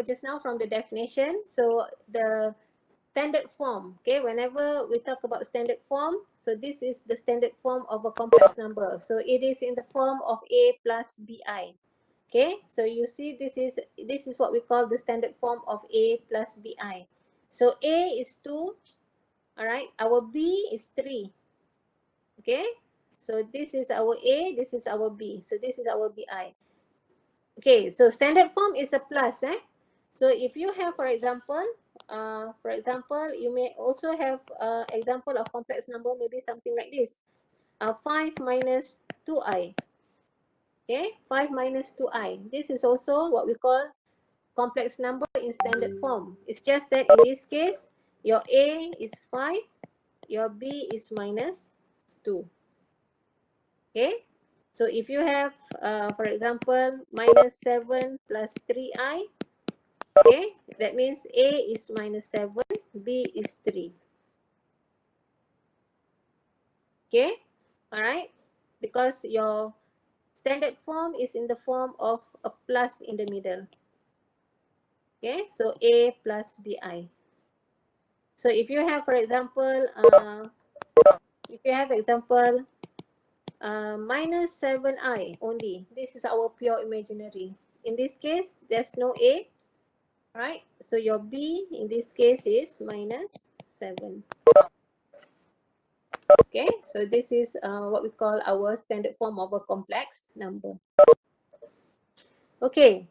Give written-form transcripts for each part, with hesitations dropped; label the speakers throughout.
Speaker 1: just now from the definition. So the standard form, okay, whenever we talk about standard form, so this is the standard form of a complex number. So it is in the form of a plus bi. Okay, so you see this is what we call the standard form of a plus bi. So a is 2, all right, our b is 3. Okay, so this is our a, this is our b, so this is our bi. Okay, so standard form is a plus, eh? So if you have, for example, you may also have example of complex number, maybe something like this. 5 minus 2i. Okay, 5 minus 2i. This is also what we call complex number in standard form. It's just that in this case, your a is 5, your b is minus 2. Okay, so if you have, for example, minus 7 plus 3i, okay, that means a is minus 7, b is 3. Okay, all right, because your standard form is in the form of a plus in the middle. Okay, so a plus bi. So if you have, for example, minus 7i only, this is our pure imaginary. In this case, there's no a, right? So your b in this case is minus 7. Okay, so this is what we call our standard form of a complex number. Okay,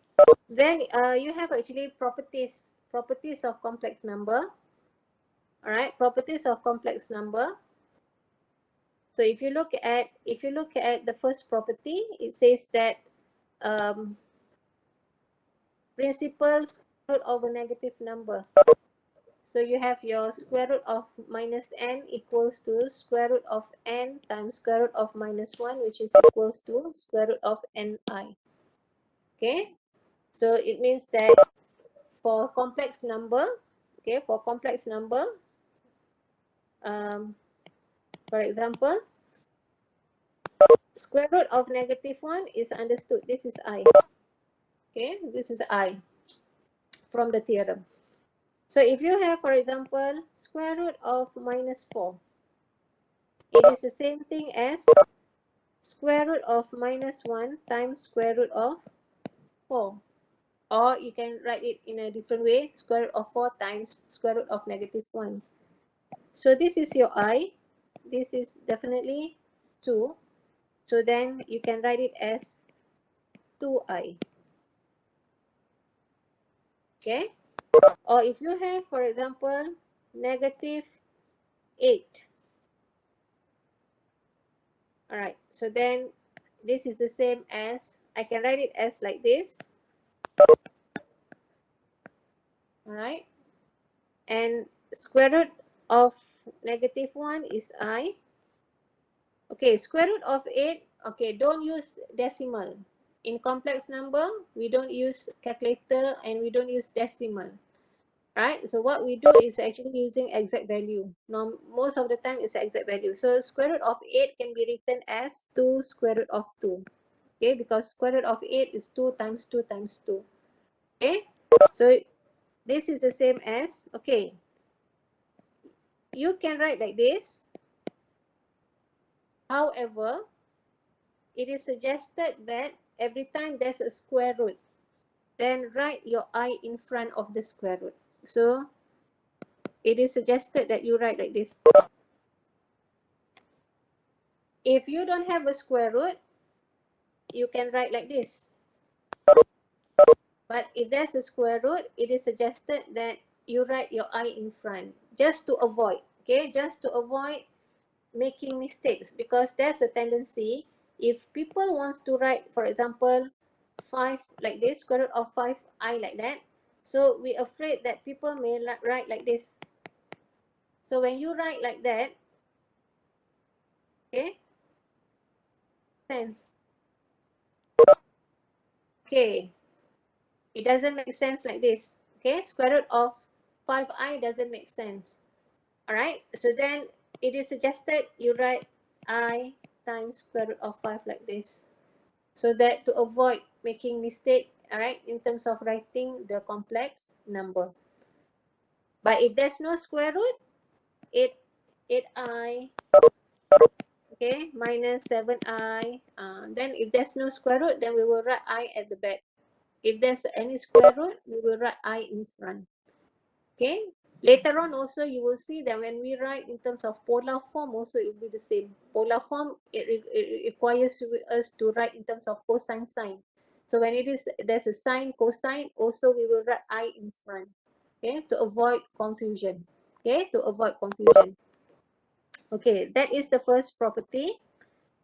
Speaker 1: then you have actually properties of complex number. All right, properties of complex number. So if you look at the first property, it says that principal square root of a negative number. So you have your square root of minus n equals to square root of n times square root of minus 1, which is equals to square root of ni. Okay, so it means that for complex number, okay, for complex number, for example, square root of negative 1 is understood. This is I. Okay, this is I from the theorem. So if you have, for example, square root of minus 4, it is the same thing as square root of minus 1 times square root of 4. Or you can write it in a different way, square root of 4 times square root of negative 1. So this is your I. This is definitely 2. So then you can write it as 2i. Okay? Or if you have, for example, negative 8. Alright, so then this is the same as, I can write it as like this. Alright, and square root of negative 1 is I. Okay, square root of 8, okay, don't use decimal. In complex number, we don't use calculator and we don't use decimal. Right, so what we do is actually using exact value. Now, most of the time it's exact value. So square root of 8 can be written as 2 square root of 2. Okay, because square root of 8 is 2 times 2 times 2. Okay, so this is the same as, okay, you can write like this. However, it is suggested that every time there's a square root, then write your I in front of the square root. So it is suggested that you write like this. If you don't have a square root, you can write like this. But if there's a square root, it is suggested that you write your I in front, just to avoid, okay, just to avoid making mistakes, because there's a tendency, if people wants to write, for example, 5 like this, square root of 5i like that, so we're afraid that people may write like this. So when you write like that, okay, sense, okay, it doesn't make sense like this. Okay, square root of 5i doesn't make sense. All right, so then it is suggested you write I times square root of 5 like this, so that to avoid making mistake, all right, in terms of writing the complex number. But if there's no square root, 8, 8i, okay, minus 7i. Then if there's no square root, then we will write I at the back. If there's any square root, we will write I in front. Okay. Later on also, you will see that when we write in terms of polar form, also it will be the same. Polar form, it requires us to write in terms of cosine sign. So when there's a sine, cosine, also we will write I in front. Okay, to avoid confusion. Okay, to avoid confusion. Okay, that is the first property.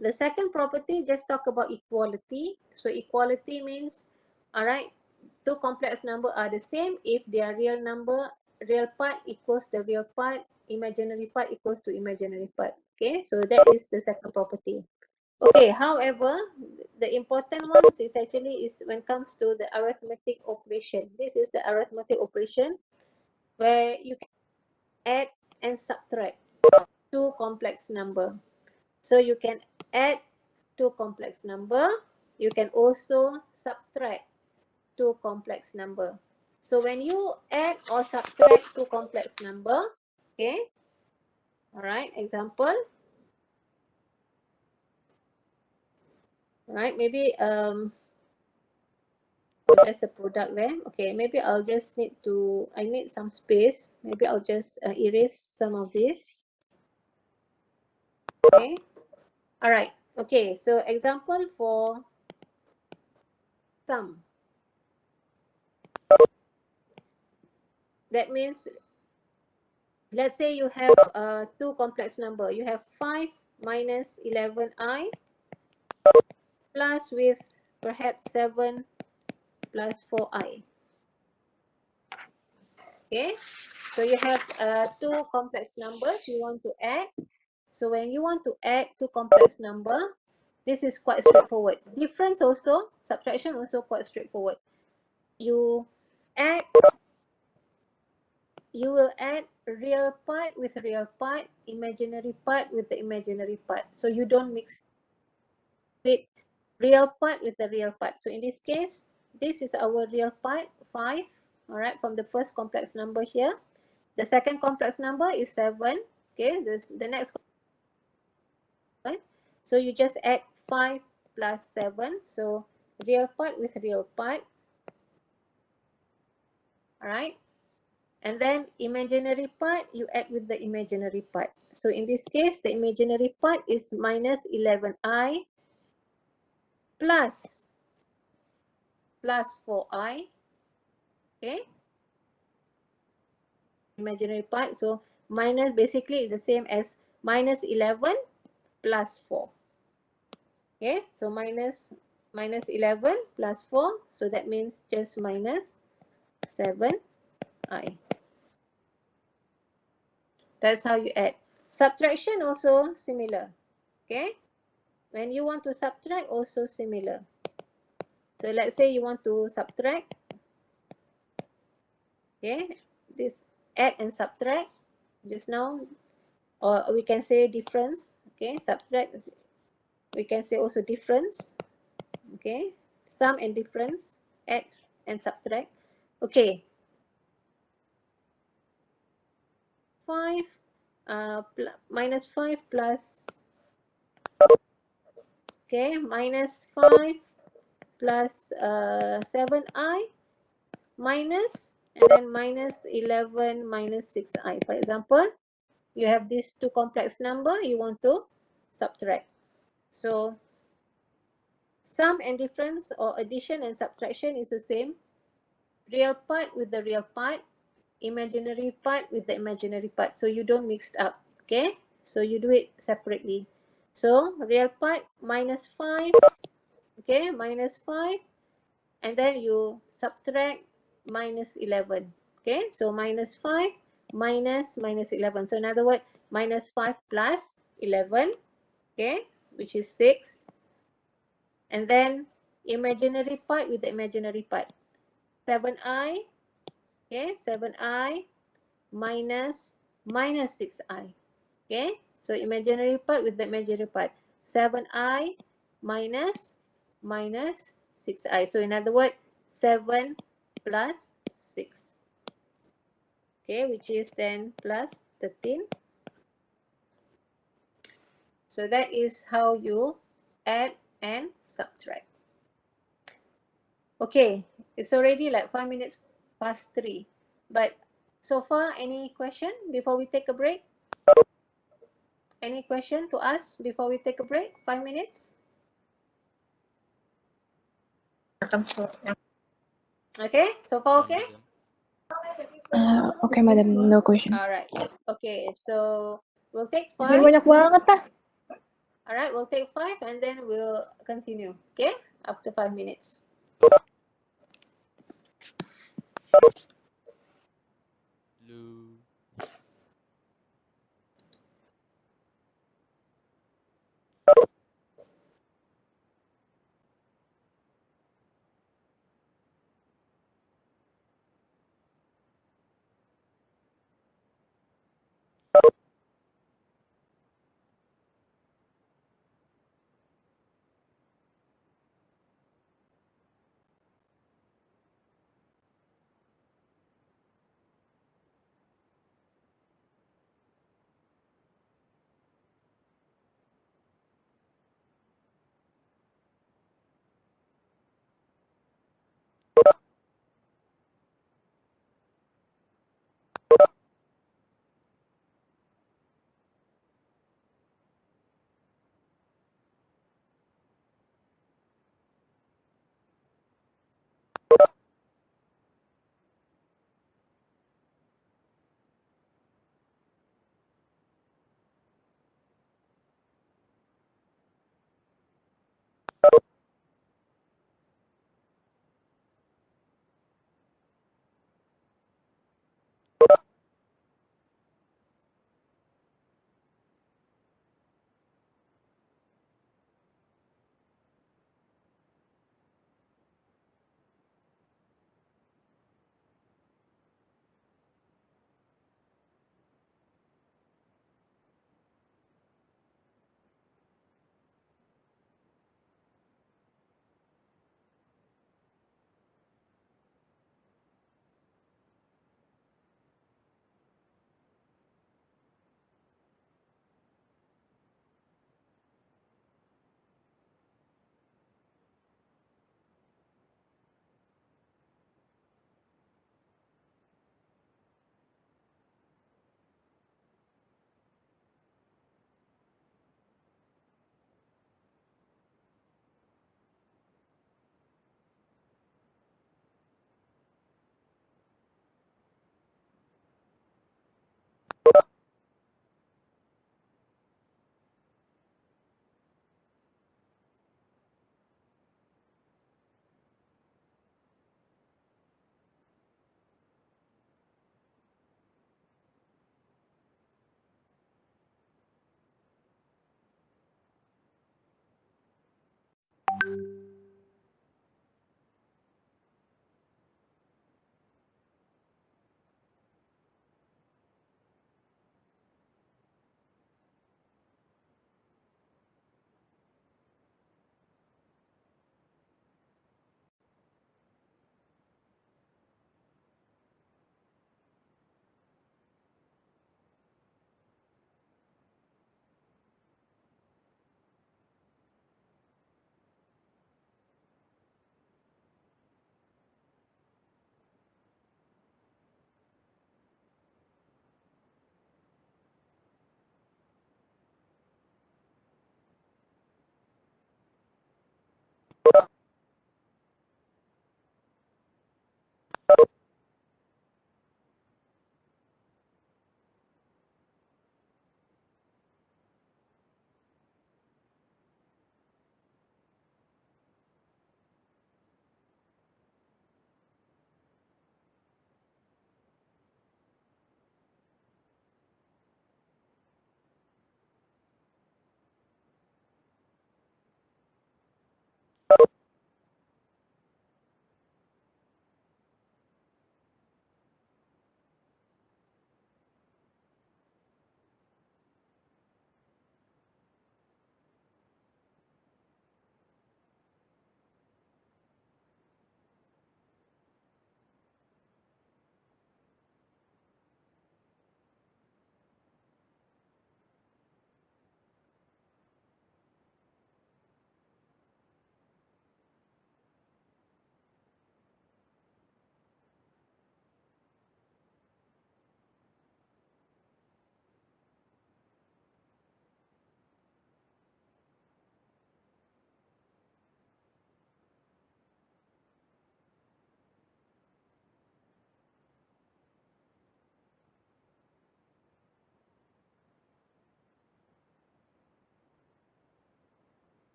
Speaker 1: The second property, just talk about equality. So equality means, all right, two complex number are the same if their real number, real part equals the real part, imaginary part equals to imaginary part. Okay, so that is the second property. Okay, however, the important ones is actually is when it comes to the arithmetic operation. This is the arithmetic operation where you can add and subtract two complex number. So you can add two complex number. You can also subtract two complex number. So when you add or subtract two complex number, okay, all right, example, all right, maybe oh, there's a product there. Okay, maybe I'll just need to, I need some space. Maybe I'll just erase some of this. Okay, all right. Okay, so example for sum. That means, let's say you have two complex number. You have 5 minus 11i plus with perhaps 7 plus 4i. Okay, so you have two complex numbers you want to add. So when you want to add two complex number, this is quite straightforward. Difference also, subtraction also quite straightforward. You add, you will add real part with real part, imaginary part with the imaginary part. So you don't mix it, real part with the real part. So in this case, this is our real part, 5, all right, from the first complex number here. The second complex number is 7, okay, the next one. So you just add 5 plus 7, so real part with real part, all right. And then imaginary part, you add with the imaginary part. So in this case, the imaginary part is minus 11i plus 4i, okay, imaginary part. So minus basically is the same as minus 11 plus 4. Okay, so minus 11 plus 4. So that means just minus 7i. That's how you add. Subtraction also similar. Okay, when you want to subtract also similar. So let's say you want to subtract. Okay, this add and subtract just now, or we can say difference. Okay, subtract, we can say also difference. Okay, sum and difference, add and subtract. Okay, 5 minus 5 plus, okay, minus 5 plus 7i minus, and then minus 11 minus 6i. For example, you have these two complex number you want to subtract. So sum and difference or addition and subtraction is the same. Real part with the real part, imaginary part with the imaginary part. So you don't mix it up. Okay, so you do it separately. So real part minus 5, okay, minus 5, and then you subtract minus 11. Okay, so minus 5 minus 11. So in other words, minus 5 plus 11, okay, which is 6. And then imaginary part with the imaginary part, 7i, okay, 7i minus 6i. Okay, so imaginary part with the imaginary part, 7i minus 6i. So in other words, 7 plus 6. Okay, which is 10 plus 13. So that is how you add and subtract. Okay, it's already like 5 minutes past 3. But so far, any question before we take a break? Any question to ask before we take a break? 5 minutes? Okay, so far okay?
Speaker 2: Okay, madam. No question.
Speaker 1: All right. Okay, so we'll take
Speaker 2: Ini
Speaker 1: 5.
Speaker 2: banyak banget ah.
Speaker 1: All right, we'll take 5 and then we'll continue. Okay, after 5 minutes.
Speaker 3: Hello.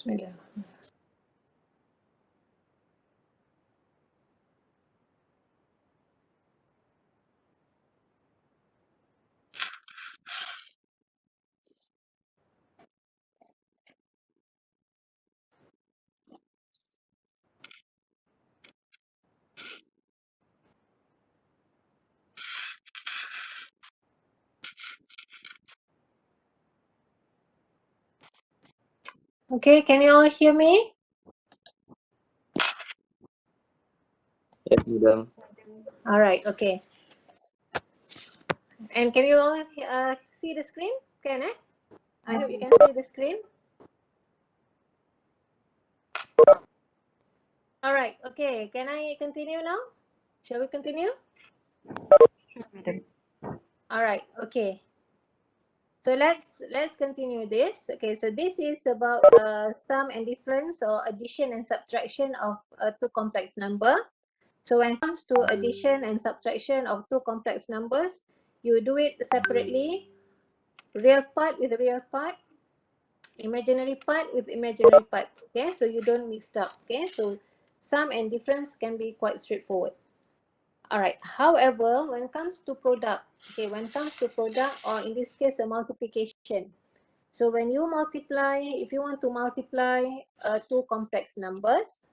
Speaker 1: Bismillah. Okay, can you all hear me?
Speaker 3: Yes, madam.
Speaker 1: All right, okay. And can you all see the screen? Can I? I hope you can see the screen. All right, okay. Can I continue now? Shall we continue? All right, okay. So let's continue this. Okay, so this is about sum and difference or addition and subtraction of two complex number. So when it comes to addition and subtraction of two complex numbers, you do it separately, real part with real part, imaginary part with imaginary part. Okay, so you don't mix up. Okay, so sum and difference can be quite straightforward. All right. However, when it comes to product, okay, when it comes to product, or in this case, a multiplication. So when you multiply, if you want to multiply two complex numbers,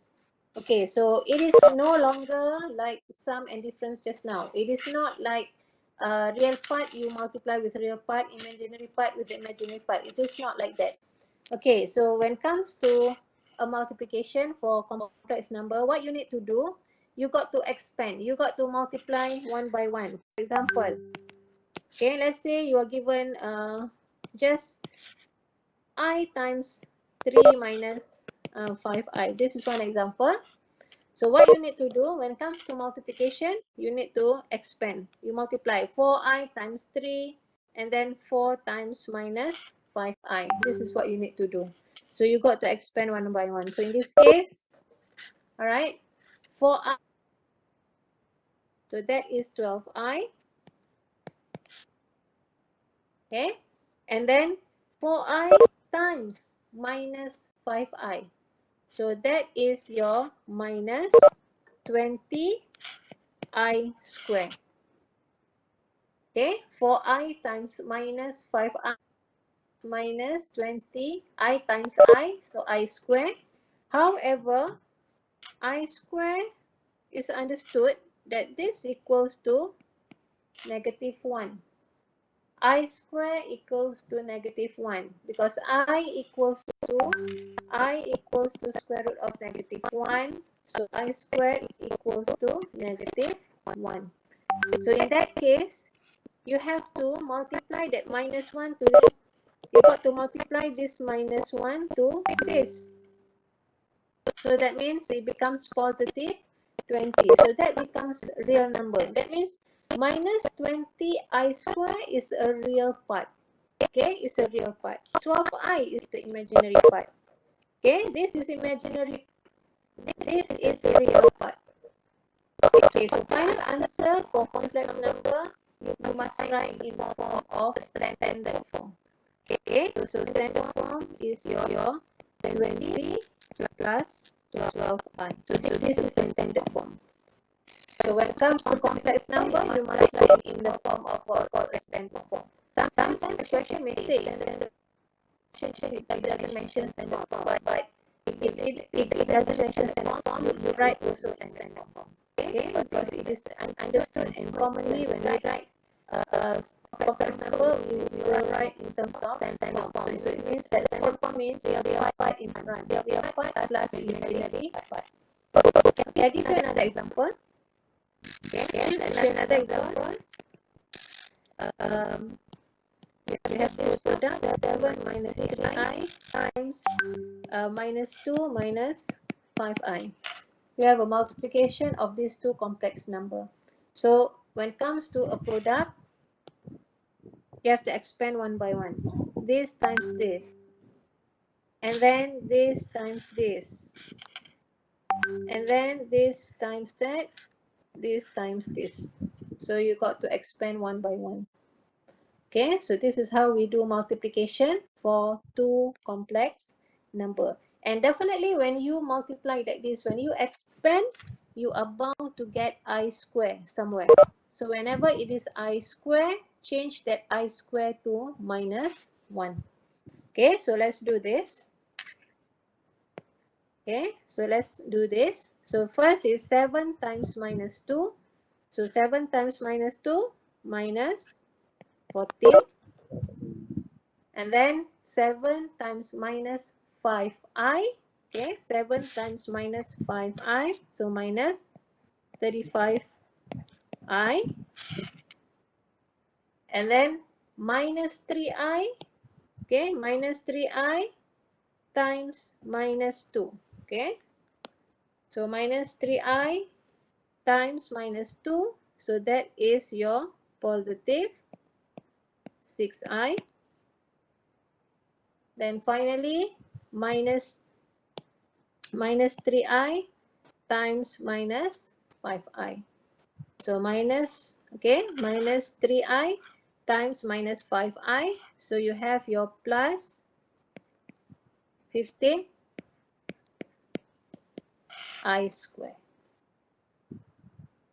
Speaker 1: okay, so it is no longer like sum and difference just now. It is not like real part you multiply with real part, imaginary part with imaginary part. It is not like that. Okay, so when it comes to a multiplication for complex number, what you need to do, you got to expand. You got to multiply one by one. For example, okay, let's say you are given just I times 3 minus 5i. This is one example. So what you need to do when it comes to multiplication, you need to expand. You multiply 4i times 3 and then 4 times minus 5i. This is what you need to do. So you got to expand one by one. So in this case, all right, 4i. So that is 12i. Okay. And then 4i times minus 5i. So that is your minus 20i squared. Okay, 4i times minus 5i minus 20i times I, so I squared. However, I squared is understood that this equals to negative 1. I square equals to negative 1 because I equals to square root of negative 1. So I squared equals to negative 1. So in that case, you have to multiply that minus 1 to this. You got to multiply this minus 1 to this. So that means it becomes positive 20. So that becomes real number. That means minus 20i square is a real part. Okay, it's a real part. 12i is the imaginary part. Okay, this is imaginary. This is the real part. Okay, so final answer for complex number, you must write in the form of standard form. Okay, so standard form is your 20 plus 12i. So this is the standard form. So when it comes to complex number, you must write in the form of what called a standard form. Sometimes the question may say standard form, it doesn't mention standard form, but if it doesn't mention standard form, you write also in standard form. Okay, because it is understood and commonly when we write complex number, we will write in terms of standard form. So it means that standard form means real part in front. Real part plus imaginary part. Okay, I'll give you another example. Okay, another example. You have this product 7 minus 3i times minus 2 minus 5i. We have a multiplication of these two complex number. So when it comes to a product, you have to expand one by one. This times this. And then this times this. And then this times that. This times this. So you got to expand one by one. Okay, so this is how we do multiplication for two complex number. And definitely when you multiply like this, when you expand, you are bound to get I square somewhere. So whenever it is I square, change that I square to minus 1. Okay, so let's do this. Okay, so let's do this. So first is 7 times minus 2. So 7 times minus 2 minus 14. And then 7 times minus 5i. Okay, 7 times minus 5i. So minus 35i. And then minus 3i. Okay, minus 3i times minus 2. Okay, so minus 3i times minus 2. So that is your positive 6i. Then finally, minus 3i times minus 5i. So minus 3i times minus 5i. So you have your plus 15i square.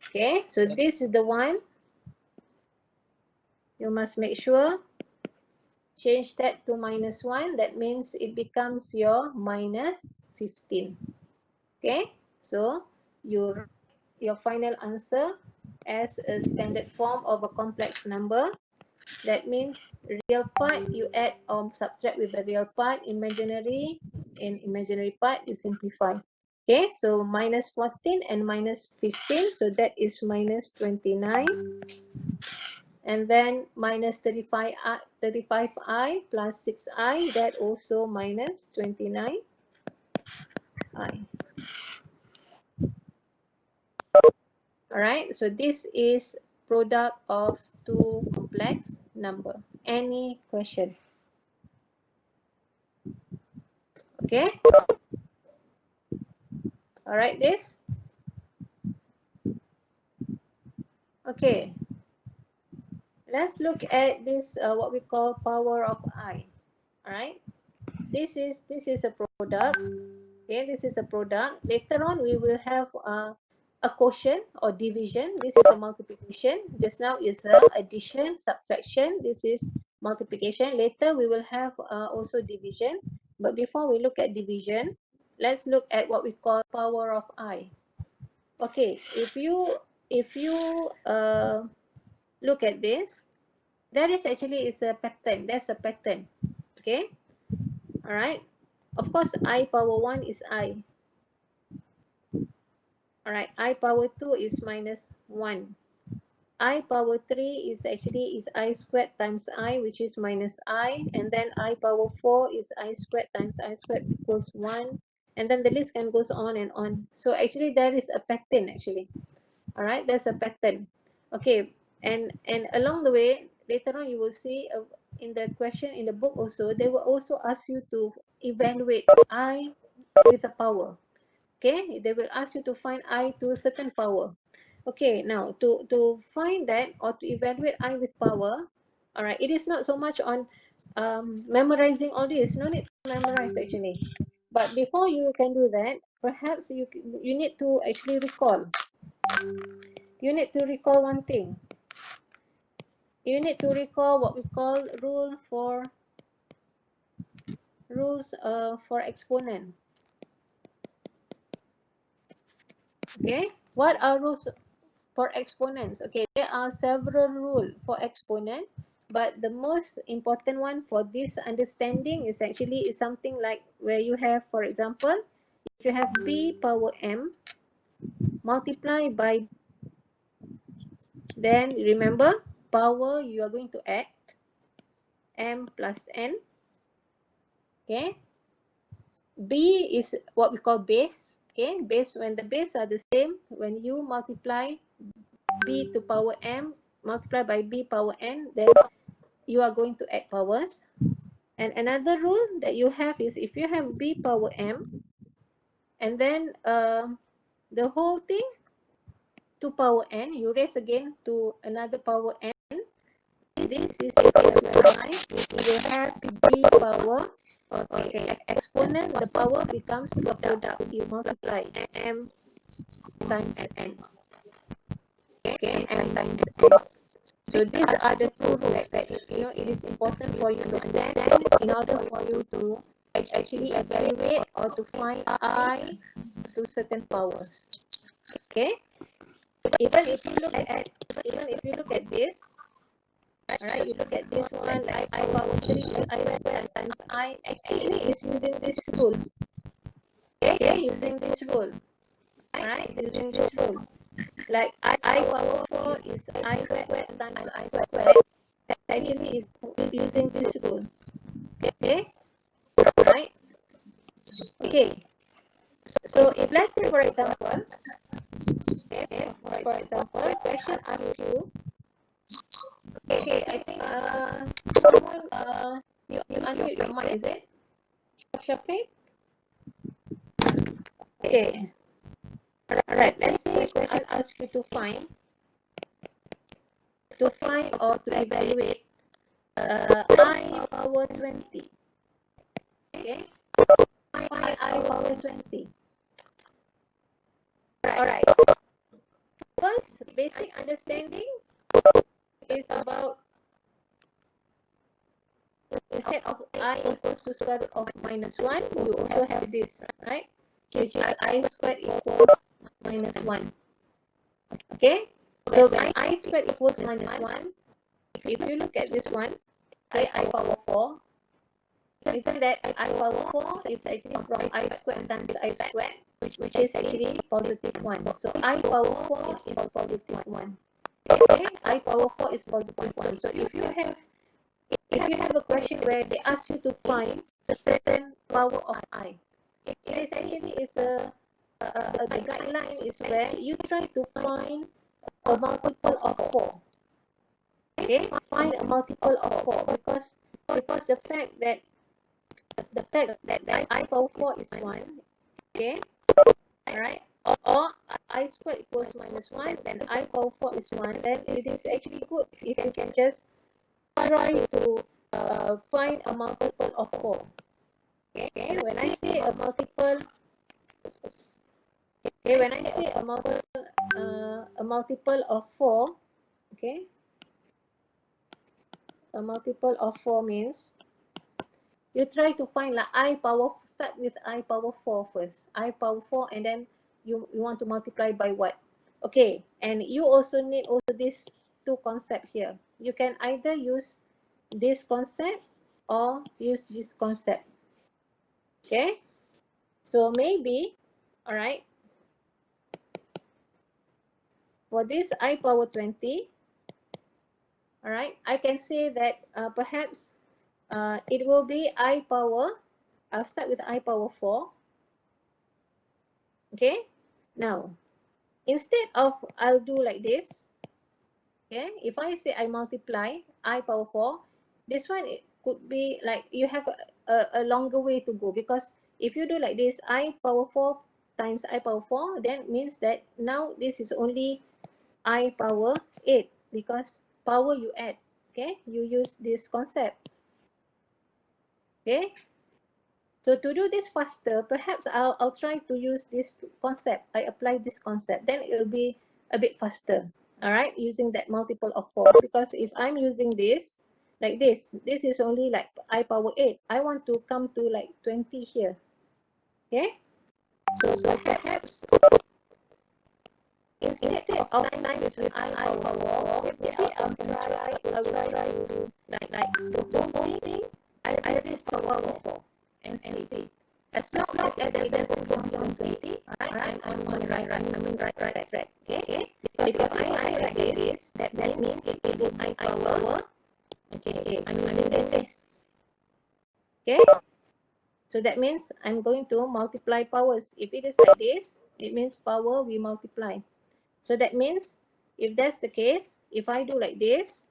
Speaker 1: Okay, so this is the one. You must make sure, change that to minus 1. That means it becomes your minus 15. Okay, so you write your final answer as a standard form of a complex number. That means real part you add or subtract with the real part, imaginary part you simplify. Okay, so minus 14 and minus 15, so that is minus 29. And then minus 35i plus 6i, that also minus 29i. Alright, so this is product of two complex number. Any question? Okay. Alright, this. Okay. Let's look at this, what we call power of I. Alright. This is a product. Okay, this is a product. Later on, we will have a quotient or division. This is a multiplication. Just now is a addition, subtraction. This is multiplication. Later, we will have also division. But before we look at division, let's look at what we call power of I. Okay, if you look at this, that is actually is a pattern. That's a pattern. Okay, all right. Of course, I power 1 is I. All right, I power 2 is minus 1. I power 3 is actually is I squared times I, which is minus I. And then I power 4 is I squared times I squared equals 1. And then the list can goes on and on. So actually there is a pattern actually. All right, there's a pattern. Okay, and along the way, later on you will see in the question in the book also, they will also ask you to evaluate I with a power. Okay, they will ask you to find I to a certain power. Okay, now to find that or to evaluate I with power, all right, it is not so much on memorizing all this. No need to memorize actually. But before you can do that, perhaps you need to actually recall. You need to recall one thing. You need to recall what we call rules for exponent. Okay, what are rules for exponents? Okay, there are several rules for exponent, but the most important one for this understanding is actually is something like where you have, for example, if you have b power m multiply by, then remember power you are going to add m plus n. Okay, b is what we call base. Okay, base, when the base are the same, when you multiply b to power m multiply by b power n, then you are going to add powers. And another rule that you have is if you have b power m and then the whole thing to power n, you raise again to another power n. This is the case whereby you will have b power Okay, exponent, the power becomes the product. You multiply m times n. Okay, m times n. So these are the two rules that it is important for you to understand in order for you to actually evaluate or to find I to certain powers. Okay, even if you look at this, all right, you look at this one like I power 3 is I squared times I actually is using this rule. Okay, using this rule. All right, using this rule. Like I power 4 is I squared times I squared. Actually is using this rule. Okay, right? Okay. So if let's say for example, question asks you, okay, I think someone you unmute your mic, is it? Shafiq? Okay. Alright, let's say I'll ask you to find or to evaluate I power 20. Okay? Find I power 20. Alright. First, basic understanding is about instead of I equals to square root of minus 1, you also have this, right? Which is I squared equals minus 1. Okay? So when I squared equals minus 1, if you look at this one, okay, I power 4. Isn't that I power 4 is actually from I squared times I squared, which is actually positive 1. So I power 4 is positive 1. Okay? I power 4 is positive 1. So if you have a question where they ask you to find a certain power of I, it is actually the guideline is where you try to find a multiple of 4. Okay, find a multiple of 4 because the fact that I power 4 is 1. Okay, all right, or I squared equals minus 1, then I power 4 is 1, then it is actually good if you can just try to find a multiple of 4. Okay, when I say a multiple, okay, when I say a multiple of 4, okay, a multiple of 4 means you try to find like start with I power 4 first. I power 4 and then you want to multiply by what? Okay, and you also need these two concepts here. You can either use this concept or use this concept. Okay, so maybe, all right, for this I power 20, all right, I can say that perhaps it will be I power, I'll start with I power 4. Okay, now instead of I'll do like this. Okay, if I say I multiply I power 4, this one it could be like you have a longer way to go, because if you do like this I power 4 times I power 4, then means that now this is only I power 8 because power you add. Okay, you use this concept. Okay, so to do this faster, perhaps I'll try to use this concept. I apply this concept, then it will be a bit faster. All right, using that multiple of 4, because if I'm using this like this is only like I power 8. I want to come to like 20 here. Okay, so perhaps instead of times with I power 4, maybe I'll try to do like the whole thing. I reduce to power 4 and see. As long as it doesn't go beyond 20, right, I'm on the right track. Okay, because I like this, that means it is I power. Okay, I'm using this. Okay, so that means I'm going to multiply powers. If it is like this, it means power we multiply. So that means if that's the case, if I do like this,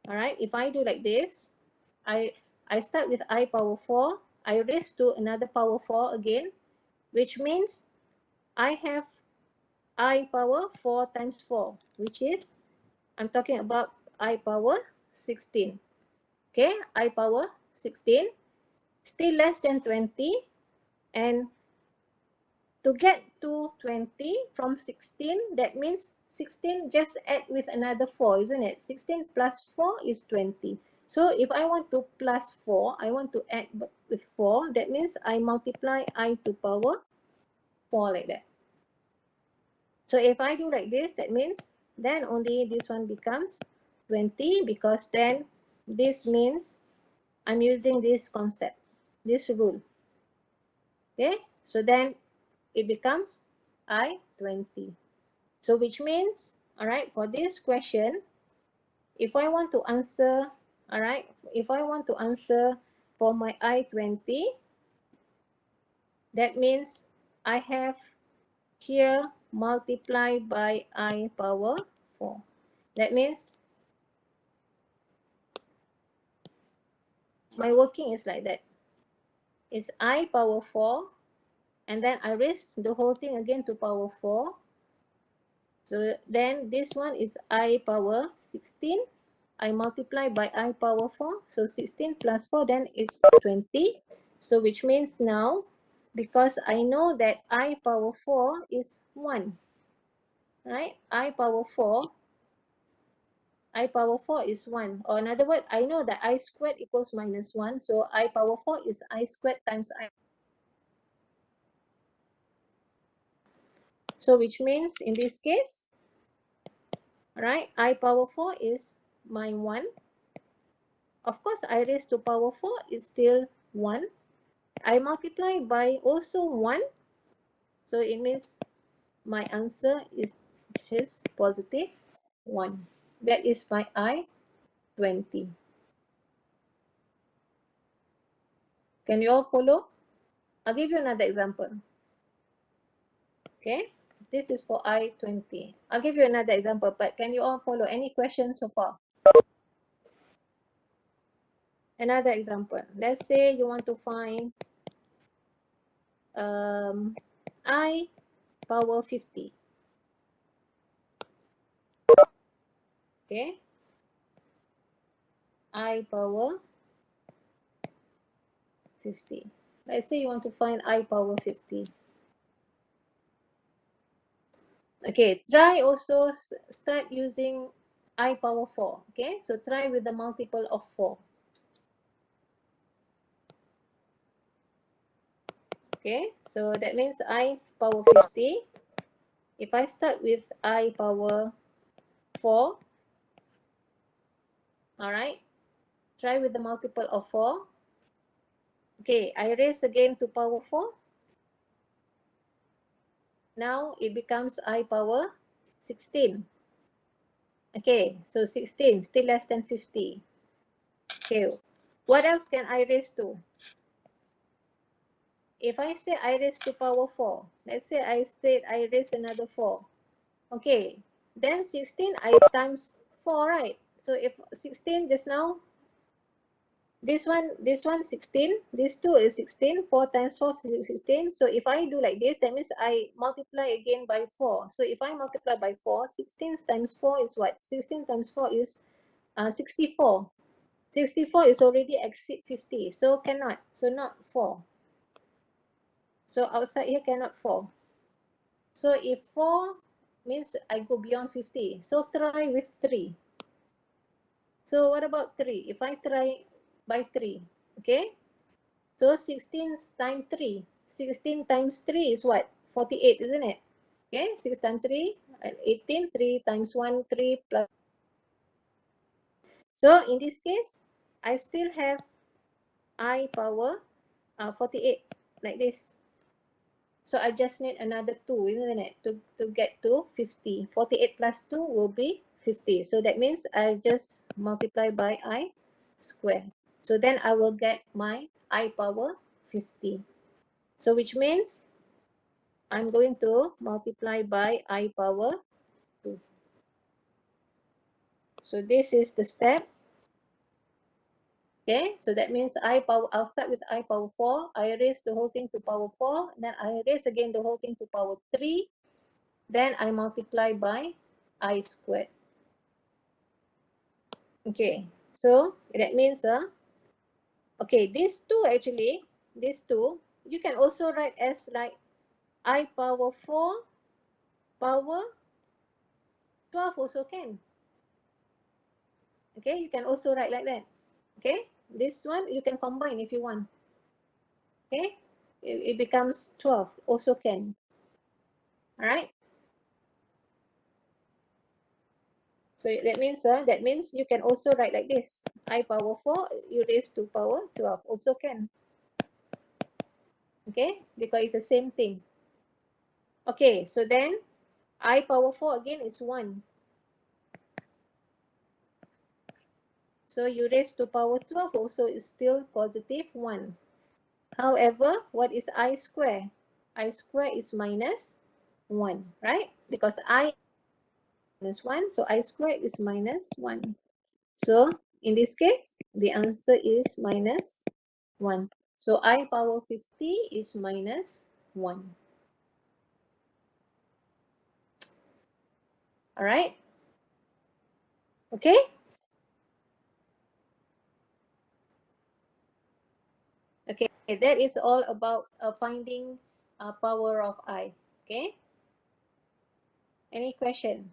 Speaker 1: all right, if I do like this, I start with I power 4, I raise to another power 4 again, which means I have I power 4 times 4, which is, I'm talking about I power 16. Okay, I power 16. still less than 20, and to get to 20 from 16, that means 16 just add with another 4, isn't it? 16 plus 4 is 20. So if I want to plus 4, I want to add with 4, that means I multiply I to power 4 like that. So if I do like this, that means then only this one becomes 20, because then this means I'm using this concept, this rule. Okay, so then it becomes I20. So which means, all right, for this question, if I want to answer, all right, if I want to answer for my I20, that means I have here multiply by I power 4. That means my working is like that. It's I power 4, and then I raise the whole thing again to power 4. So then this one is I power 16. I multiply by I power 4. So 16 plus 4, then it's 20. So which means now, because I know that I power 4 is 1, right? I power 4 is 1. Or in other words, I know that I squared equals minus 1. So I power 4 is I squared times I. So which means in this case, right, I power 4 is my 1. Of course, I raised to power 4 is still 1. I multiply by also 1. So it means my answer is positive 1. That is my I20. Can you all follow? I'll give you another example. Okay, this is for I20. I'll give you another example, but can you all follow? Any questions so far? Another example. Let's say you want to find I power 50. Okay, I power 50. Let's say you want to find I power 50. Okay, try also start using I power 4. Okay, so try with the multiple of 4. Okay, so that means I power 50. If I start with I power 4, all right, try with the multiple of 4. Okay, I raise again to power 4. Now it becomes I power 16. Okay, so 16, still less than 50. Okay, what else can I raise to? If I say I raise to power 4, let's say I raise another 4. Okay, then 16 I times 4, right? So if 16 just now, this one 16, this two is 16, 4 times 4 is 16. So if I do like this, that means I multiply again by 4. So if I multiply by 4, 16 times 4 is what? 16 times 4 is 64. 64 is already exceed 50, so cannot, so not 4. So outside here cannot 4. So if 4 means I go beyond 50, so try with 3. So what about 3? If I try by 3, okay? So 16 times 3. 16 times 3 is what? 48, isn't it? Okay, 6 times 3, 18, 3 times 1, 3 plus. So in this case, I still have I power 48, like this. So I just need another 2, isn't it, to get to 50. 48 plus 2 will be 50. So that means I just multiply by I square. So then I will get my I power 50. So which means I'm going to multiply by I power 2. So this is the step. Okay, so that means I'll start with I power 4. I raise the whole thing to power 4. Then I raise again the whole thing to power 3. Then I multiply by I squared. Okay, so that means okay, these two actually these two, you can also write as like I power 4 power 12 also can. Okay, you can also write like that. Okay, this one you can combine if you want. Okay, it becomes 12 also can. All right. So that means you can also write like this. I power 4 you raise to power 12 also can. Okay, because it's the same thing. Okay, so then I power 4 again is 1. So you raise to power 12 also is still positive 1. However, what is I square? I square is minus 1, right? Because I minus 1, so I square is minus 1. So in this case, the answer is minus 1. So I power 50 is minus 1. All right? Okay? Okay, that is all about finding power of I. Okay? Any question?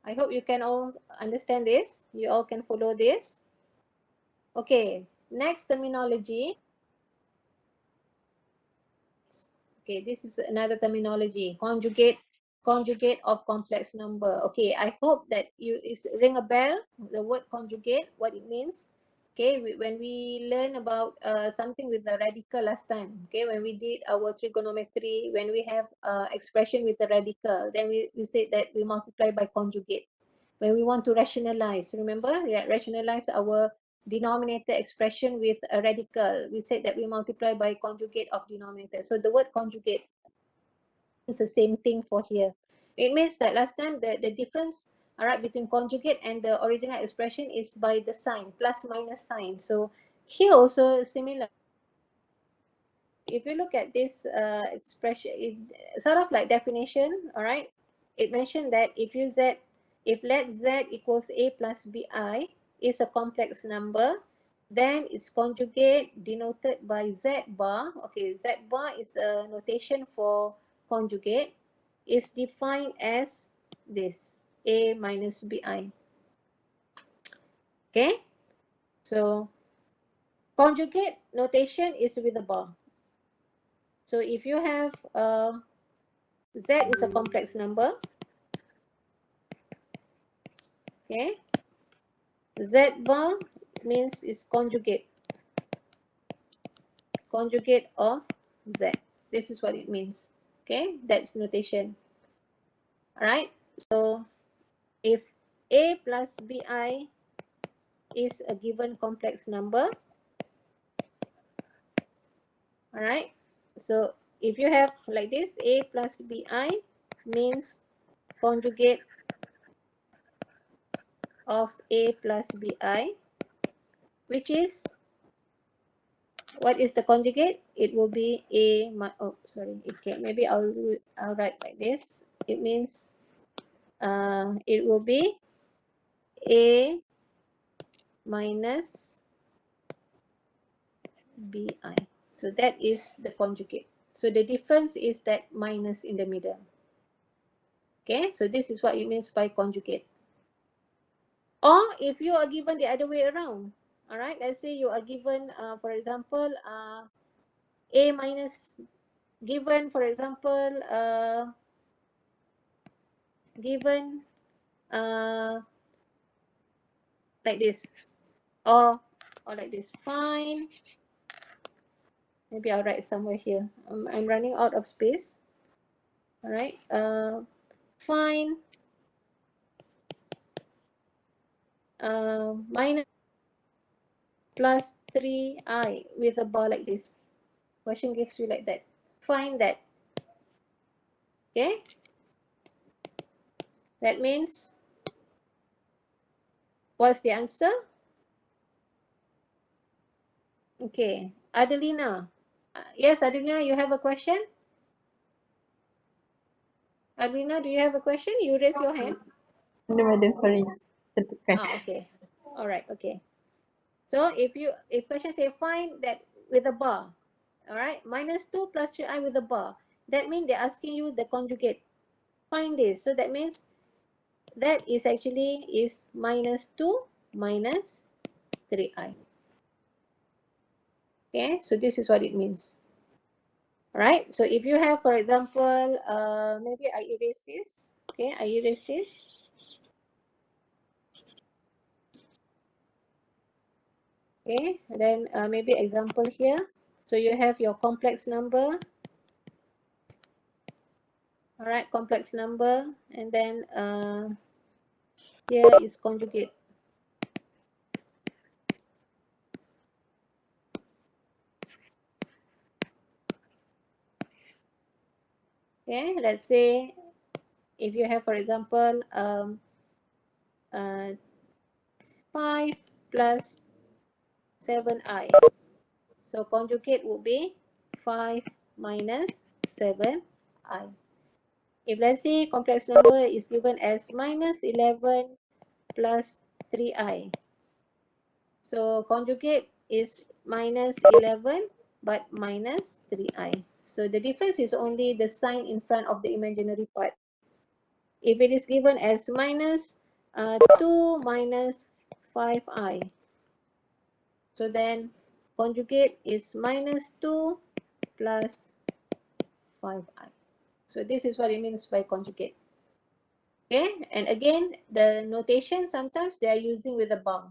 Speaker 1: I hope you can all understand this. You all can follow this. Okay, next terminology. Okay, this is another terminology. Conjugate of complex number. Okay, I hope that you is ring a bell. The word conjugate, what it means. Okay, when we learn about something with the radical last time. Okay, when we did our trigonometry, when we have expression with the radical, then we said that we multiply by conjugate. When we want to rationalize, remember, rationalize our denominator expression with a radical, we said that we multiply by conjugate of denominator. So the word conjugate is the same thing for here. It means that last time the difference, all right, between conjugate and the original expression is by the sign, plus minus sign. So here also similar. If you look at this expression, it sort of like definition, all right, it mentioned that if let z equals a plus bi is a complex number, then its conjugate denoted by z bar. Okay, z bar is a notation for conjugate, is defined as this, a minus bi. Okay, so conjugate notation is with a bar. So if you have z is a complex number, okay, z bar means is conjugate of z. This is what it means. Okay, that's notation. All right, so if a plus bi is a given complex number, all right, so if you have like this, a plus bi means conjugate of a plus bi, which is, what is the conjugate? It will be a, oh sorry, okay, maybe I'll write like this. It means it will be a minus bi. So that is the conjugate. So the difference is that minus in the middle. Okay, so this is what it means by conjugate. Or if you are given the other way around, all right, let's say you are given, for example, a minus, given, for example, given like this, or like this. Fine. Maybe I'll write somewhere here. I'm running out of space. All right. Fine. Minus plus 3i with a bar like this. Question gives you like that. Find that. Okay. That means, what's the answer? Okay. Adelina. Yes, Adelina, you have a question? Adelina, do you have a question? You raise your hand.
Speaker 2: No, madam, sorry. Tertekan.
Speaker 1: Okay. All right. Okay. So if question say find that with a bar. All right, minus 2 plus 3i with a bar. That means they're asking you the conjugate. Find this. So that means that is actually is minus 2 minus 3i. Okay, so this is what it means. All right, so if you have, for example, maybe I erase this. Okay, I erase this. Okay, and then maybe example here. So you have your complex number. All right, complex number, and then here is conjugate. Okay, let's say if you have, for example, 5 plus 7i. So conjugate would be 5 minus 7i. If let's say complex number is given as minus 11 plus 3i. So conjugate is minus 11 but minus 3i. So the difference is only the sign in front of the imaginary part. If it is given as minus 2 minus 5i, so then conjugate is minus 2 plus 5i. So this is what it means by conjugate. Okay, and again, the notation sometimes they are using with a bar.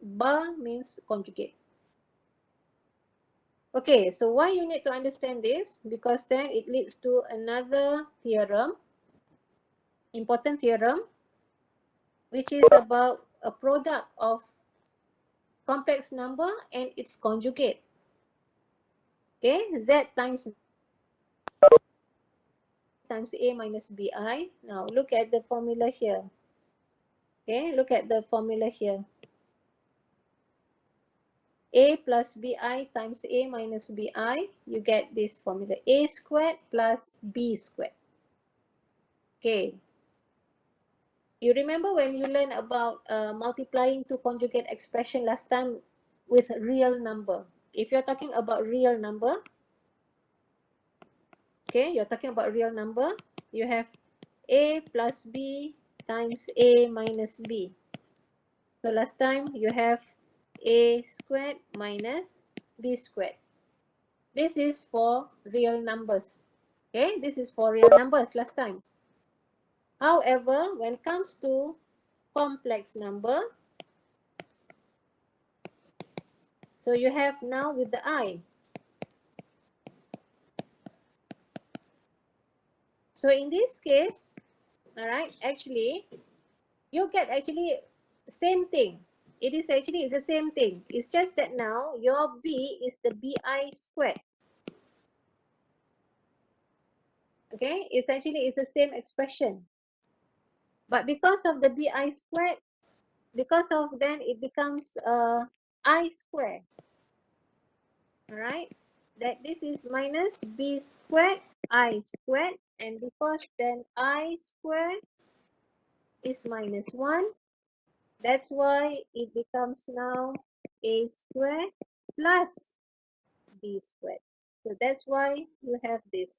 Speaker 1: Bar means conjugate. Okay, so why you need to understand this? Because then it leads to another theorem, important theorem, which is about a product of complex number and its conjugate. Okay, z times a minus bi. Now look at the formula here. Okay, look at the formula here. A plus bi times a minus bi, you get this formula, a squared plus b squared. Okay, you remember when you learned about multiplying two conjugate expression last time with real number. If you're talking about real number, okay, you're talking about real number, you have a plus b times a minus b. So last time you have a squared minus b squared. This is for real numbers. Okay, this is for real numbers last time. However, when it comes to complex number, so you have now with the I. So in this case, all right, actually, you get actually same thing. It is actually it's the same thing. It's just that now your b is the bi squared. Okay, it's actually it's the same expression. But because of the bi squared, because of then it becomes I squared. All right, that this is minus b squared I squared, and because then I squared is minus 1, that's why it becomes now a squared plus b squared. So that's why you have this.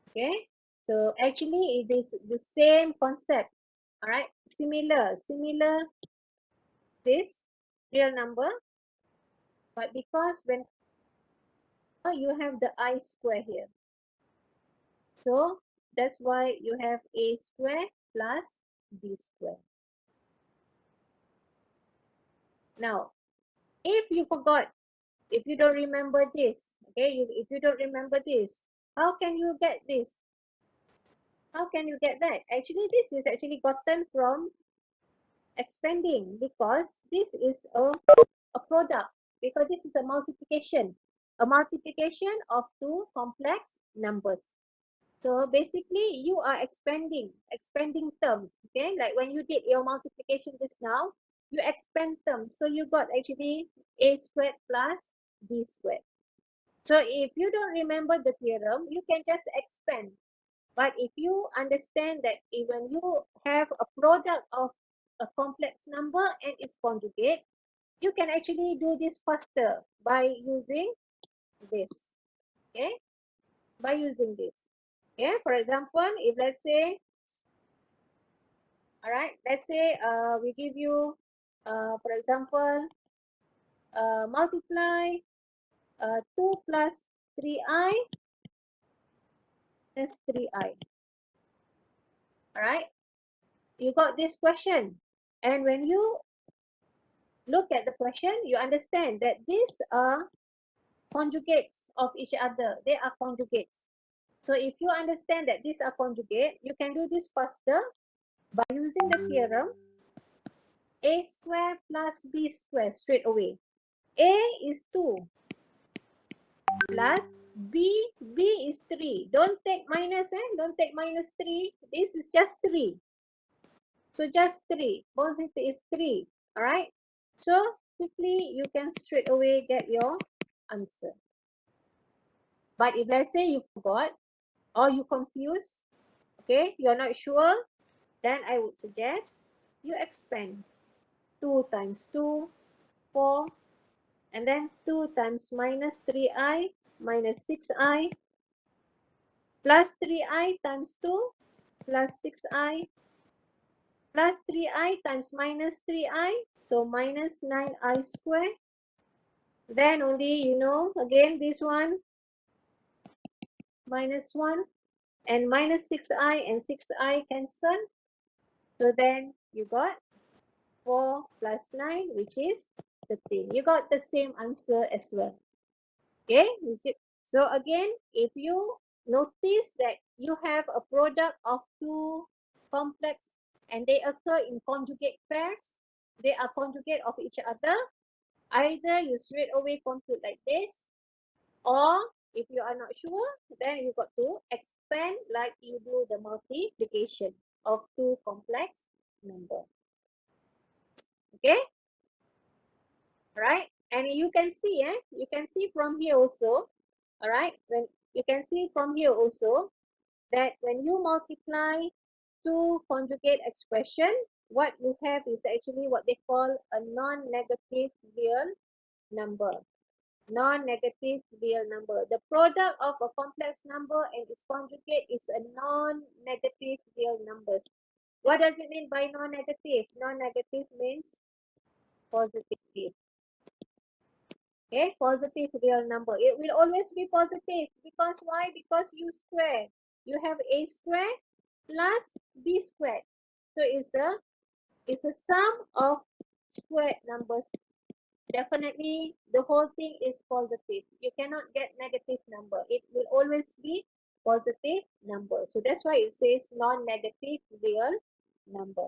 Speaker 1: Okay, so actually it is the same concept. All right, similar this real number, but because when you have the I square here, so that's why you have a square plus b square. Now, if you forgot, if you don't remember this, okay, if you don't remember this, how can you get this? How can you get that? Actually, this is actually gotten from expanding, because this is a product, because this is a multiplication of two complex numbers. So basically you are expanding terms. Okay, like when you did your multiplication just now, you expand terms, so you got actually a squared plus b squared. So if you don't remember the theorem, you can just expand. But if you understand that when you have a product of a complex number and its conjugate, you can actually do this faster by using this. Okay, by using this. Okay, for example, if let's say, all right, let's say we give you, for example, multiply 2 plus 3i is 3i. All right, you got this question, and when you look at the question, you understand that these are conjugates of each other. They are conjugates. So if you understand that these are conjugate, you can do this faster by using the theorem a square plus b square straight away. A is 2 plus b is 3. Don't take minus, don't take minus 3. This is just 3. So just 3. Positive is 3. All right. So quickly you can straight away get your answer. But if let's say you forgot or you confused, okay, you're not sure, then I would suggest you expand 2 times 2, 4, and then 2 times minus 3i minus 6i plus 3i times 2 plus 6i plus 3i times minus 3i, so minus 9i square. Then only you know again this one minus 1 and minus 6i and 6i cancel. So then you got 4 plus 9, which is 13. You got the same answer as well. Okay, so again, if you notice that you have a product of two complex and they occur in conjugate pairs, they are conjugate of each other, either you straight away compute like this, or if you are not sure, then you got to expand like you do the multiplication of two complex numbers. Okay, right? And you can see, you can see from here also, all right, when you can see from here also that when you multiply two conjugate expression, what you have is actually what they call a non-negative real number. Non-negative real number. The product of a complex number and its conjugate is a non-negative real number. What does it mean by non-negative? Non-negative means positive. Okay, positive real number. It will always be positive because why? Because you square. You have a square plus b squared. So it's a sum of squared numbers. Definitely the whole thing is positive. You cannot get negative number. It will always be positive number. So that's why it says non-negative real number.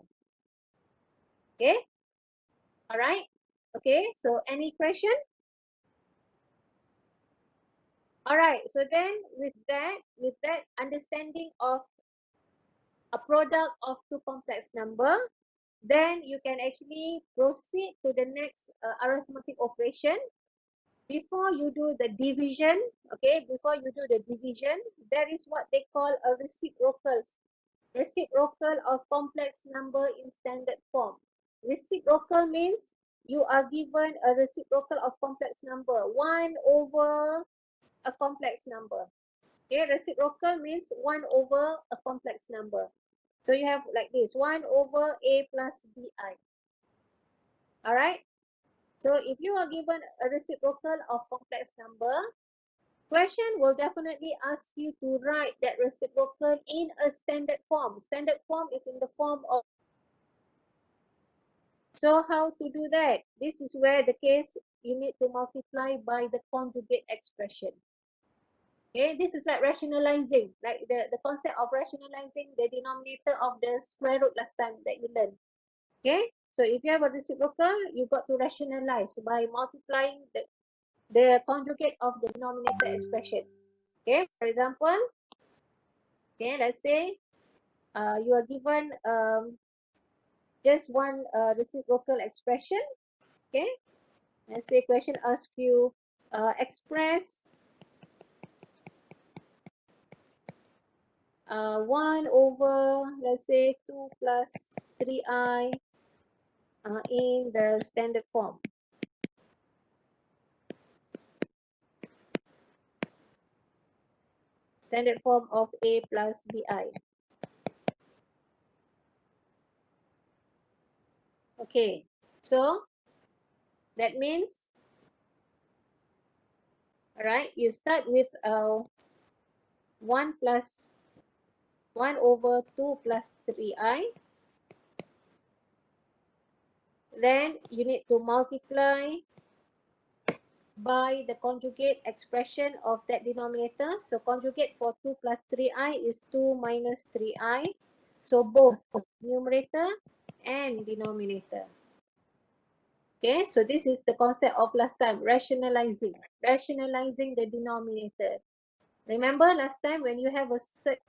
Speaker 1: Okay. All right. Okay. So any question? All right. So then with that understanding of a product of two complex number, then you can actually proceed to the next arithmetic operation. Before you do the division, okay, before you do the division, there is what they call a reciprocal of complex number in standard form. Reciprocal means you are given a reciprocal of complex number 1 over a complex number. Okay, reciprocal means 1 over a complex number. So you have like this, 1 over a plus bi. All right. So if you are given a reciprocal of complex number, question will definitely ask you to write that reciprocal in a standard form. Standard form is in the form of. So how to do that? This is where the case you need to multiply by the conjugate expression. Okay, this is like rationalizing, like the concept of rationalizing the denominator of the square root last time that you learned. Okay, so if you have a reciprocal, you got to rationalize by multiplying the conjugate of the denominator expression. Okay, for example, okay, let's say you are given just one reciprocal expression. Okay, let's say question asks you express 1 over, let's say 2 plus 3i in the standard form. Standard form of A plus BI. Okay, so that means, all right, you start with 1 plus 1 over 2 plus 3i. Then you need to multiply by the conjugate expression of that denominator. So conjugate for 2 plus 3i is 2 minus 3i. So both numerator and denominator. Okay, so this is the concept of last time, rationalizing the denominator. Remember last time when you have a set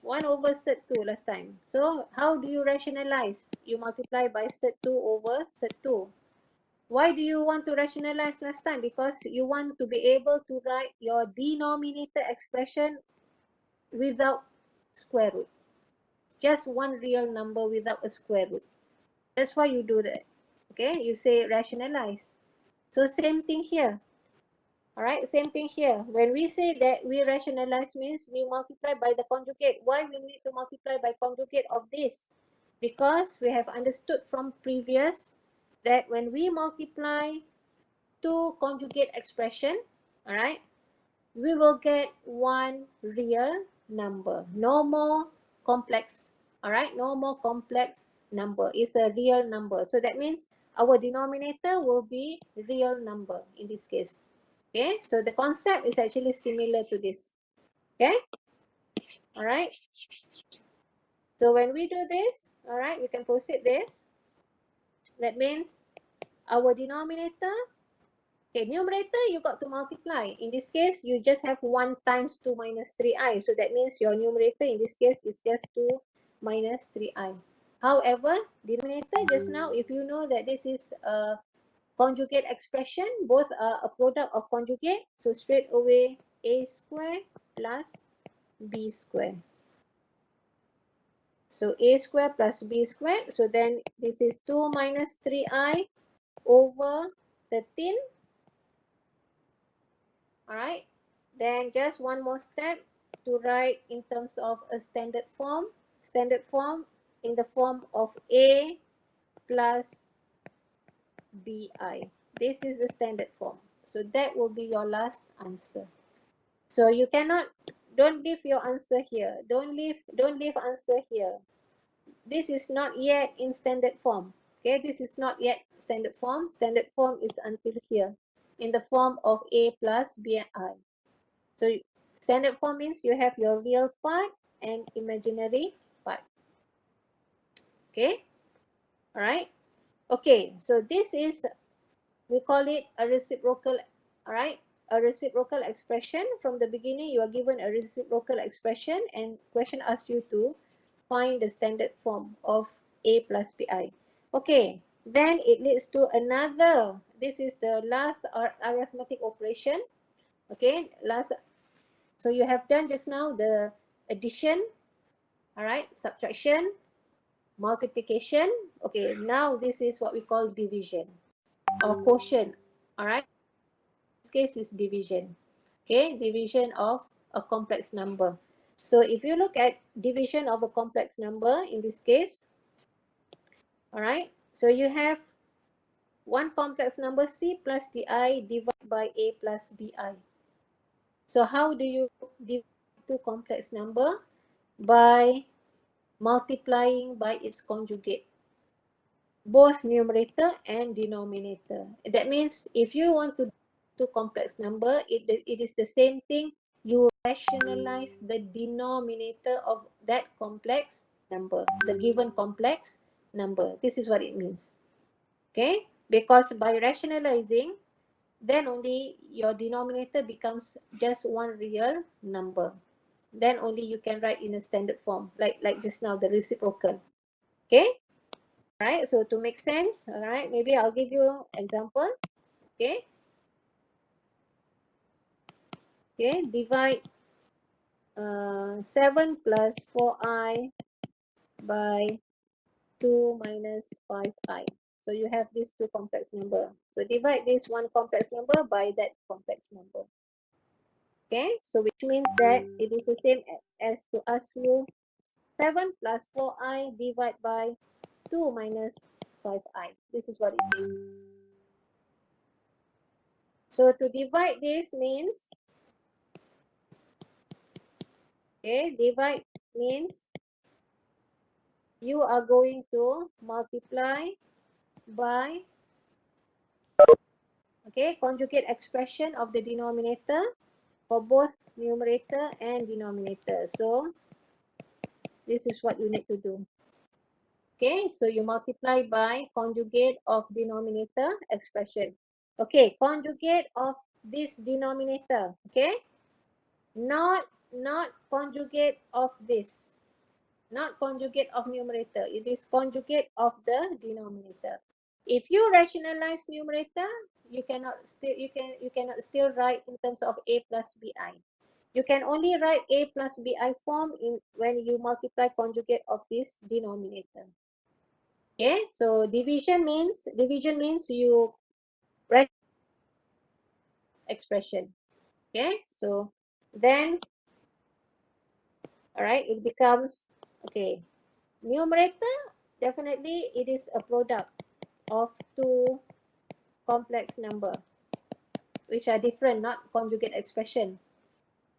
Speaker 1: 1 over set 2 last time. So how do you rationalize? You multiply by set 2 over set 2. Why do you want to rationalize last time? Because you want to be able to write your denominator expression without square root. Just one real number without a square root. That's why you do that. Okay, you say rationalize. So same thing here. All right, same thing here. When we say that we rationalize means we multiply by the conjugate. Why we need to multiply by conjugate of this? Because we have understood from previous that when we multiply two conjugate expression, all right, we will get one real number. No more complex, all right, no more complex number. It's a real number. So that means our denominator will be real number in this case. Okay, so the concept is actually similar to this. Okay, all right. So when we do this, all right, we can proceed this. That means our denominator, okay, numerator, you got to multiply. In this case, you just have 1 times 2 minus 3i. So that means your numerator in this case is just 2 minus 3i. However, denominator, just now, if you know that this is a conjugate expression, both are a product of conjugate. So straight away, a square plus b square. So a square plus b square. So then this is 2 minus 3i over 13. All right. Then just one more step to write in terms of a standard form. Standard form in the form of a plus bi. This is the standard form. So that will be your last answer. So you cannot, don't leave your answer here. Don't leave answer here. This is not yet in standard form. Okay, this is not yet standard form. Standard form is until here in the form of a plus bi. So standard form means you have your real part and imaginary part. Okay, all right. Okay, so this is, we call it a reciprocal, all right, a reciprocal expression. From the beginning, you are given a reciprocal expression and question asks you to find the standard form of a plus bi. Okay, then it leads to another, this is the last arithmetic operation. Okay, last, so you have done just now the addition, all right, subtraction, multiplication. Okay, now this is what we call division or quotient, all right. This case is division. Okay, division of a complex number. So if you look at division of a complex number in this case, all right, so you have one complex number c plus di divided by a plus bi. So how do you divide two complex number? By multiplying by its conjugate, both numerator and denominator. That means if you want to do complex number, it is the same thing. You rationalize the denominator of that complex number, the given complex number. This is what it means. Okay, because by rationalizing, then only your denominator becomes just one real number. Then only you can write in a standard form, like just now, the reciprocal. Okay, all right, so to make sense, all right, maybe I'll give you example. Okay, okay, divide 7 plus 4i by 2 minus 5i. So you have these two complex number. So divide this one complex number by that complex number. Okay, so which means that it is the same as to ask you 7 plus 4i divided by 2 minus 5i. This is what it means. So to divide this means, okay, divide means you are going to multiply by, okay, conjugate expression of the denominator for both numerator and denominator. So this is what you need to do. Okay, so you multiply by conjugate of denominator expression. Okay, conjugate of this denominator. Okay, not conjugate of this, not conjugate of numerator. It is conjugate of the denominator. If you rationalize numerator, you cannot still write in terms of a plus bi. You can only write a plus bi form in when you multiply conjugate of this denominator. Okay, so division means you write expression. Okay, so then, all right, it becomes, okay, numerator, definitely it is a product of two complex number which are different, not conjugate expression.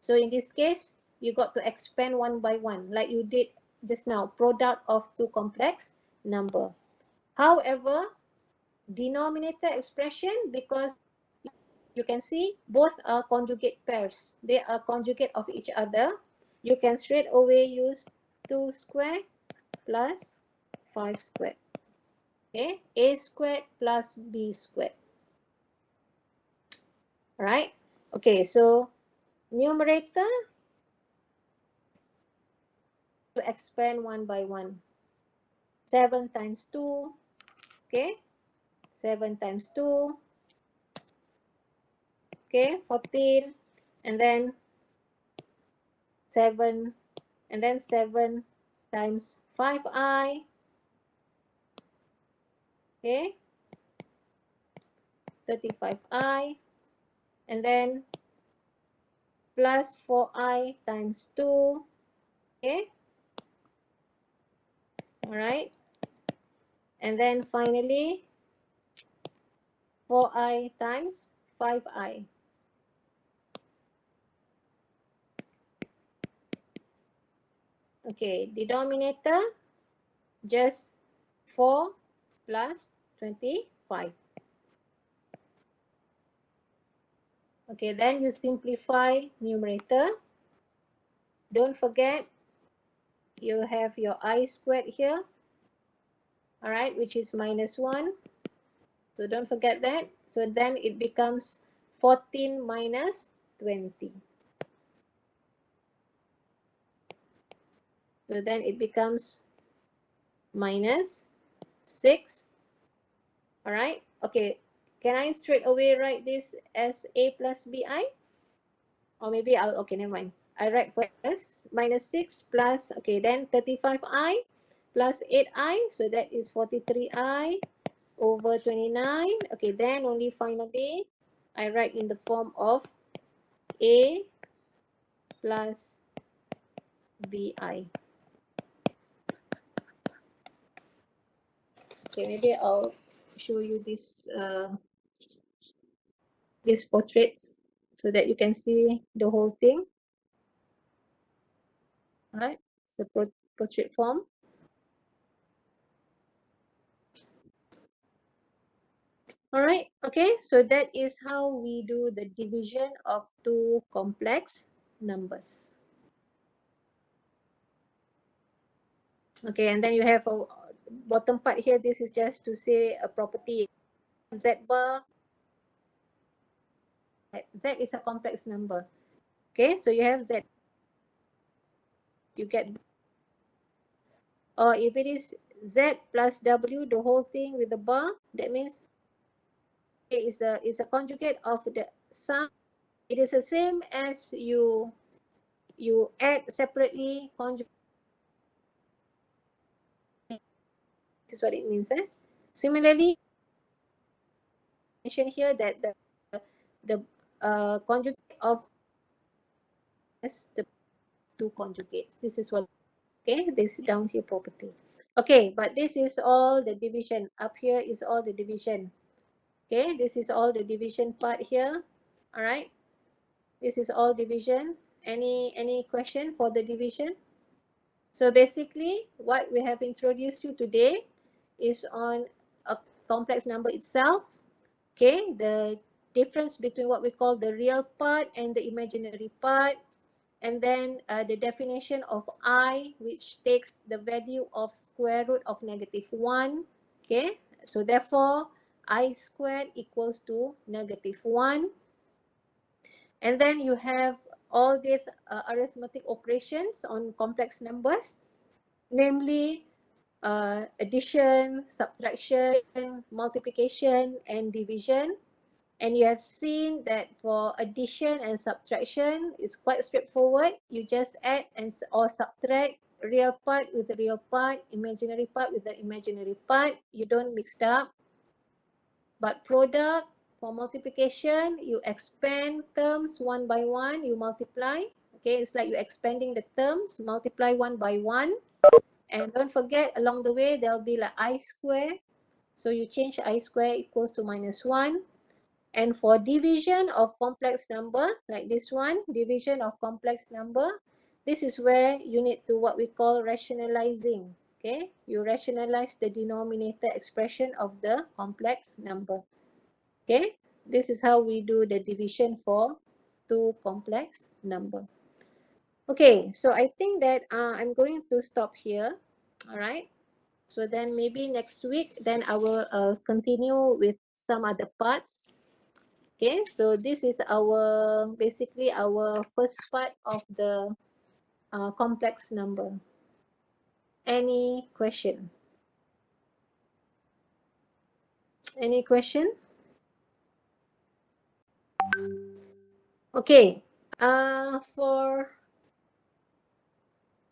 Speaker 1: So in this case, you got to expand one by one like you did just now, product of two complex number. However, denominator expression, because you can see both are conjugate pairs, they are conjugate of each other, you can straight away use 2 squared plus 5 squared. Okay, a squared plus b squared. Right? Okay, so numerator to expand one by one. 7 times 2, okay, 7 times 2, okay, 14, and then 7, and then 7 times 5i, okay, 35i, and then plus 4i times 2, okay, all right, and then finally 4i times 5i. Okay, denominator just 4 plus 25. Okay, then you simplify numerator. Don't forget you have your I squared here, all right, which is minus 1. So don't forget that. So then it becomes 14 minus 20. So then it becomes minus 6. All right. Okay. Can I straight away write this as a plus bi? Or maybe I'll, okay, never mind. I write first minus 6 plus, okay, then 35i plus 8i. So that is 43i over 29. Okay, then only finally I write in the form of a plus bi. Okay, maybe I'll show you this these portraits so that you can see the whole thing. All right, it's a portrait form. All right, okay, so that is how we do the division of two complex numbers. Okay, and then you have a bottom part here. This is just to say a property. Z bar. Z is a complex number. Okay, so you have Z. You get, or if it is Z plus W, the whole thing with the bar, that means it is a conjugate of the sum. It is the same as you add separately conjugate. This is what it means. Similarly, mention here that the conjugate of the two conjugates. This is what, okay, this down here property. Okay, but this is all the division. Up here is all the division. Okay, this is all the division part here. All right, this is all division. Any question for the division? So basically, what we have introduced you today is on a complex number itself. Okay, the difference between what we call the real part and the imaginary part, and then the definition of I, which takes the value of square root of -1. Okay, so therefore I squared equals to -1. And then you have all these arithmetic operations on complex numbers, namely addition, subtraction, multiplication, and division. And you have seen that for addition and subtraction, it's quite straightforward. You just add and or subtract real part with the real part, imaginary part with the imaginary part. You don't mix it up. But product, for multiplication, you expand terms one by one, you multiply. Okay, it's like you're expanding the terms, multiply one by one. And don't forget, along the way, there'll be like I square. So you change I square equals to -1. And for division of complex number, like this one, division of complex number, this is where you need to what we call rationalizing. Okay, you rationalize the denominator expression of the complex number. Okay, this is how we do the division for two complex number. Okay, so I think that I'm going to stop here. All right. So then maybe next week, then I will continue with some other parts. Okay, so this is our basically our first part of the complex number. Any question? Any question? Okay, for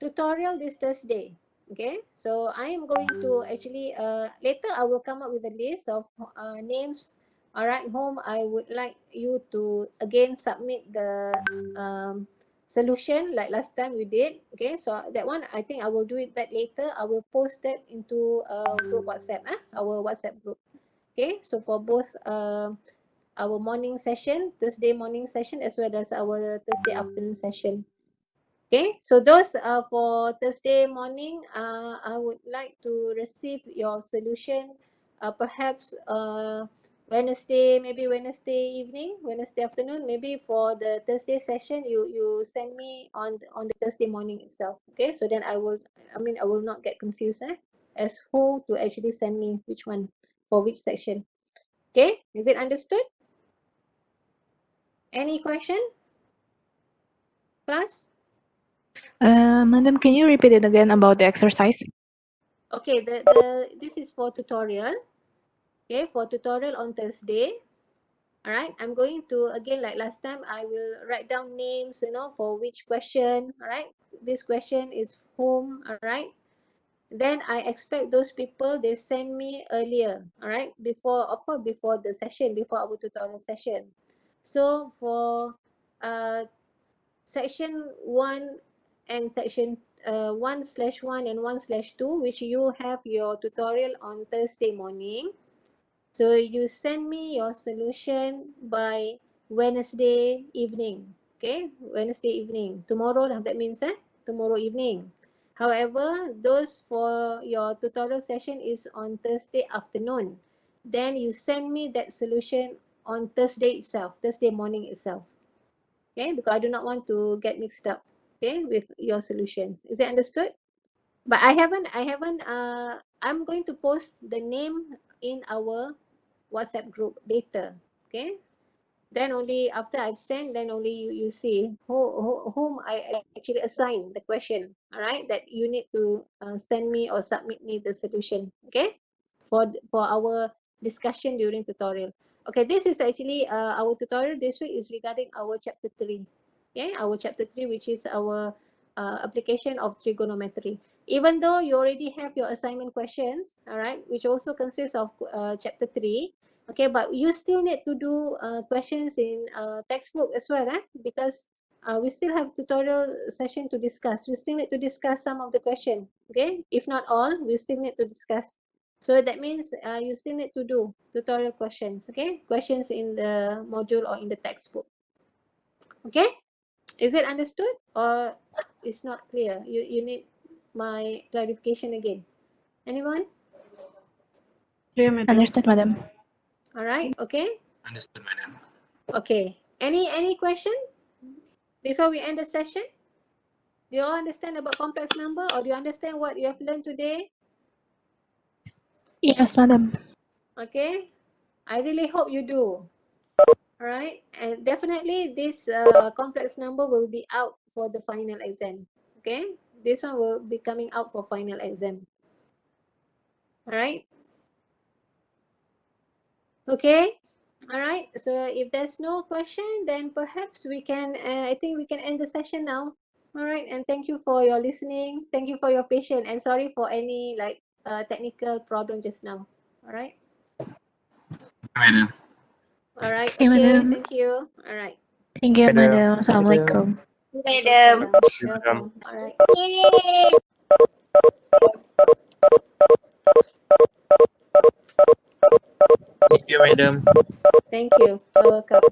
Speaker 1: tutorial this Thursday. Okay, so I am going to actually later I will come up with a list of names. All right, whom I would like you to again submit the solution like last time we did. Okay, so that one I think I will do it that later. I will post that into group WhatsApp, our WhatsApp group. Okay, so for both our morning session, Thursday morning session, as well as our Thursday afternoon session. Okay, so those for Thursday morning, I would like to receive your solution perhaps Wednesday, maybe Wednesday evening, Wednesday afternoon, maybe for the Thursday session, you send me on the Thursday morning itself. Okay, so then I will not get confused as who to actually send me which one for which section. Okay, is it understood? Any question? Class?
Speaker 2: Madam, can you repeat it again about the exercise?
Speaker 1: Okay, this is for tutorial. Okay, for tutorial on Thursday. All right, I'm going to, again, like last time, I will write down names, for which question. All right, this question is whom. All right, then I expect those people, they send me earlier. All right, before, of course, before the session, before our tutorial session. So for section 1 and section 1/1 and 1/2, which you have your tutorial on Thursday morning. So you send me your solution by Wednesday evening. Okay, Wednesday evening. Tomorrow, that means tomorrow evening. However, those for your tutorial session is on Thursday afternoon. Then you send me that solution on Thursday itself, Thursday morning itself. Okay, because I do not want to get mixed up, okay, with your solutions. Is it understood? But I'm going to post the name in our WhatsApp group later. Okay, then only after I've sent, then only you see whom I actually assign the question. All right, that you need to send me or submit me the solution. Okay, for our discussion during tutorial. Okay, this is actually our tutorial this week is regarding our chapter 3. Okay, our chapter 3, which is our application of trigonometry. Even though you already have your assignment questions, all right, which also consists of chapter 3. Okay, but you still need to do questions in textbook as well, because we still have tutorial session to discuss. We still need to discuss some of the question. Okay, if not all, we still need to discuss. So that means you still need to do tutorial questions. Okay, questions in the module or in the textbook. Okay, is it understood or it's not clear? You need my clarification again. Anyone?
Speaker 2: Understood, madam.
Speaker 1: All right. Okay.
Speaker 3: Understood, madam.
Speaker 1: Okay. Any question before we end the session? Do you all understand about complex number, or do you understand what you have learned today?
Speaker 2: Yes, madam.
Speaker 1: Okay. I really hope you do. All right. And definitely this complex number will be out for the final exam. Okay. This one will be coming out for final exam. All right. Okay. All right. So if there's no question, then perhaps we can, I think we can end the session now. All right. And thank you for your listening. Thank you for your patience, and sorry for any like technical problem just now. All right.
Speaker 3: Madam.
Speaker 1: All right.
Speaker 2: Okay,
Speaker 1: Okay.
Speaker 2: madam.
Speaker 1: Thank you. All right.
Speaker 2: Thank you,
Speaker 3: Madam.
Speaker 2: madam. Assalamualaikum.
Speaker 1: Madam.
Speaker 3: Madam.
Speaker 1: Welcome. All right.
Speaker 3: Thank you, madam.
Speaker 1: Thank you. You're welcome.